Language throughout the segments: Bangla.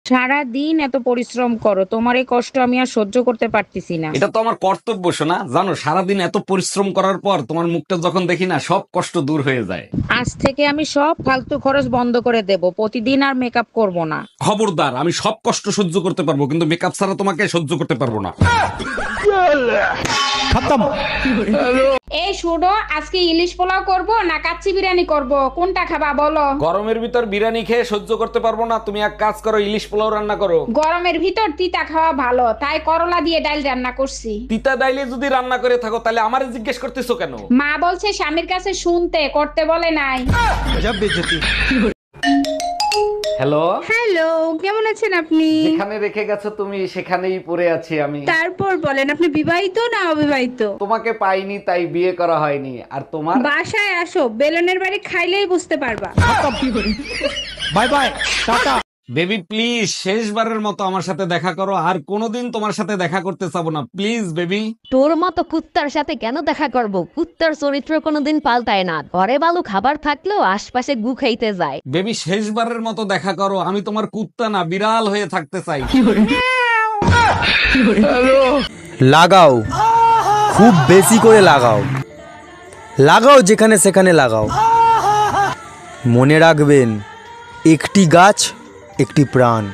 সারা দিন এত পরিশ্রম করো, তোমার এই কষ্ট আমি আর সহ্য করতে পারতেছি না। এটা তো আমার কর্তব্য শোনা। জানো, সারাদিন এত পরিশ্রম করার পর তোমার মুখটা যখন দেখি না, সব কষ্ট দূর হয়ে যায়। আজ থেকে আমি সব ফালতু খরচ বন্ধ করে দেব, প্রতিদিন আর মেকআপ করব না। খবরদার, আমি সব কষ্ট সহ্য করতে পারবো, কিন্তু মেকআপ ছাড়া তোমাকে সহ্য করতে পারবো না। এই শুনো, আজকে ইলিশ পোলাও করব না কাচ্চি বিরিয়ানি করব, কোনটা খাবা বলো? গরমের ভিতর বিরিয়ানি খেয়ে সহ্য করতে পারবো না, তুমি এক কাজ করো, ইলিশ পোলাও রান্না করো। গরমের ভিতর তিতা খাওয়া ভালো, তাই করলা দিয়ে ডাল রান্না করছি। তিতা ডাইলে যদি রান্না করে থাকো, তাহলে আমারে জিজ্ঞেস করতেছো কেন? মা বলছে স্বামীর কাছে শুনতে, করতে বলে নাই। হ্যালো হ্যালো, কেমন আছেন আপনি? যেখানে রেখে গেছো তুমি সেখানেই পড়ে আছি আমি। তারপর বলেন, আপনি বিবাহিত না অবিবাহিত? তোমাকে পাইনি তাই বিয়ে করা হয়নি। আর তোমার? বাসায় আসো, বেলনের বাড়ি খাইলেই বুঝতে পারবা। Bye bye, tata. Baby please, শেষবারের মতো আমার সাথে দেখা করো, আর কোনোদিন তোমার সাথে দেখা করতে চাবো না, প্লিজ বেবি। তোর মতো কুত্তার সাথে কেন দেখা করব? কুত্তার চরিত্র কোনোদিন পাল্টায় না, ঘরে ভালো খাবার থাকলেও আশপাশে গু খাইতে যায়। বেবি শেষবারের মতো দেখা করো, আমি তোমার কুত্তা না বিড়াল হয়ে থাকতে চাই। লাগাও, খুব বেশি করে লাগাও, লাগাও যেখানে সেখানে লাগাও। মনে রাখবেন, একটি গাছ একটি প্রাণ।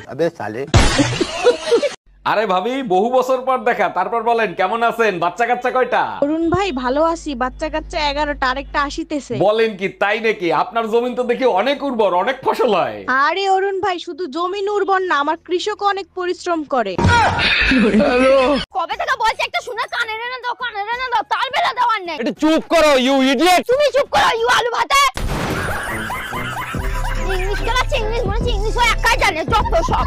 আরে ভাবি, বহু বছর পর দেখা, তারপর বলেন কেমন আছেন? বাচ্চা কাচ্চা কয়টা? অরুণ ভাই ভালো আছি, বাচ্চা কাচ্চা 11টা, আরেকটা আসিতেছে। বলেন কি, তাই নাকি? আপনার জমিন তো দেখি অনেক উর্বর, অনেক ফসল হয়। আরে অরুণ ভাই, শুধু জমিন উর্বর না, আমার কৃষক অনেক পরিশ্রম করে। কবে থেকে বলছি একটা শুনে কানে রেনে দাও, কানে রেনে দাও, তার বেলা দেওয়ার নেই। একটু চুপ করো ইউ ইডিয়েট। তুমি চুপ করো ইউ আলু ভাতে। ইংলিশ কেলাচ্ছে, ইংলিশ মনে হচ্ছে ইংলিশ হয় একাই জানে, যত সব।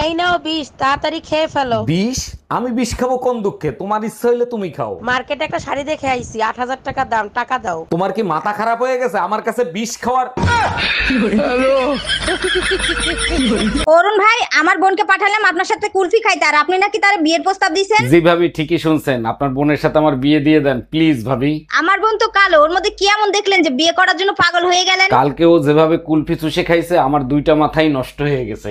এই নাও বিষ, তাড়াতাড়ি খেয়ে ফেলো। বিষ? আমি বিষ খাবো কোন দুঃখে? তোমার ইচ্ছা হইলে তুমি খাও। মার্কেটে একটা শাড়ি দেখে আইছি, 8,000 টাকা দাম, টাকা দাও। তোমার কি মাথা খারাপ হয়ে গেছে আমার কাছে বিষ খাওয়ার? অরুণ ভাই, আমার বোনকে পাঠালাম আপনার সাথে কুলফি খাইতে, আর আপনি নাকি তার বিয়ের প্রস্তাব দিয়েছেন। জি ভাবি, ঠিকই শুনছেন, আপনার বোনের সাথে আমার বিয়ে দিয়ে দেন প্লিজ ভাবি। আমার বোন তো কালো, ওর মধ্যে কি এমন দেখলেন যে বিয়ে করার জন্য পাগল হয়ে গেলেন? কালকে ও যেভাবে কুলফি চুষে খাইছে, আমার দুইটা মাথাই নষ্ট হয়ে গেছে।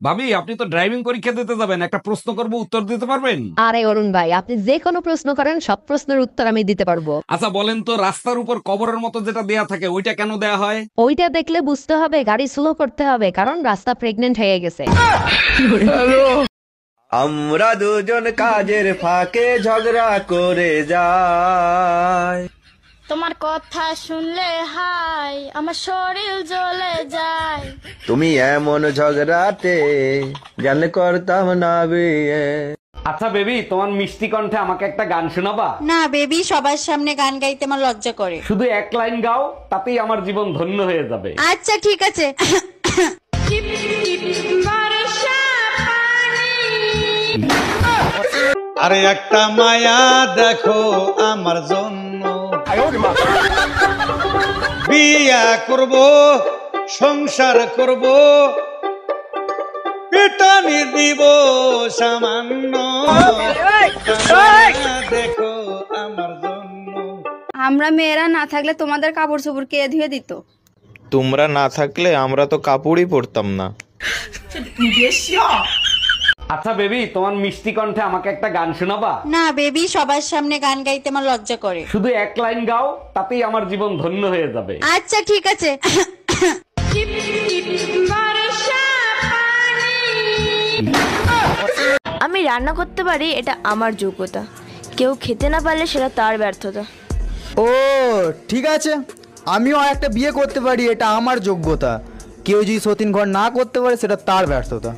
ভাবি, আপনি তো ড্রাইভিং পরীক্ষা দিতে যাবেন, একটা প্রশ্ন করব, উত্তর দিতে পারবেন? আরে অরুণ ভাই, আপনি যে কোনো প্রশ্ন করেন, সব প্রশ্নের উত্তর আমি দিতে পারবো। আচ্ছা বলেন তো, রাস্তার উপর কবরের মতো যেটা দেয়া থাকে, ওইটা কেন দেয়া হয়? ওইটা দেখলে বুঝতে হবে গাড়ি স্লো করতে হবে, কারণ রাস্তা প্রেগনেন্ট হয়ে গেছে। আমরা দুজন কাজের ফাঁকে ঝগড়া করে যাই। তোমার কথা শুনলে হাই আমার শরীর জ্বলে যায়। তুমি এমন ঝগড়াতে জানলে করতাম না বিয়ে। আচ্ছা বেবি, তোমার মিষ্টি কণ্ঠে আমাকে একটা গান শোনাবা? না বেবি, সবার সামনে গান গাইতে আমার লজ্জা করে। শুধু এক লাইন গাও, তাতেই আমার জীবন ধন্য হয়ে যাবে। আচ্ছা ঠিক আছে। আরে একটা মায়া দেখো আমার জন্য, বিয়া করব, সংসার করব, পেটানি দিব সামান্য, দেখো আমার জন্য। আমরা মেয়েরা না থাকলে তোমাদের কাপড় চোপড় কে ধুয়ে দিত? তোমরা না থাকলে আমরা তো কাপড়ই পরতাম না। আচ্ছা বেবি, তোমার মিষ্টি কণ্ঠে আমাকে একটা গান শোনাবা? না বেবি, সবার সামনে গান গাইতে আমার লজ্জা করে। শুধু এক লাইন গাও, তাতেই আমার জীবন ধন্য হয়ে যাবে। আচ্ছা ঠিক আছে। আমি রান্না করতে পারি, এটা আমার যোগ্যতা। কেউ খেতে না পারলে সেটা তার ব্যর্থতা। ও ঠিক আছে, আমিও একটা বিয়ে করতে পারি, এটা আমার যোগ্যতা। কেউ যদি সতীন ঘর না করতে পারে, সেটা তার ব্যর্থতা।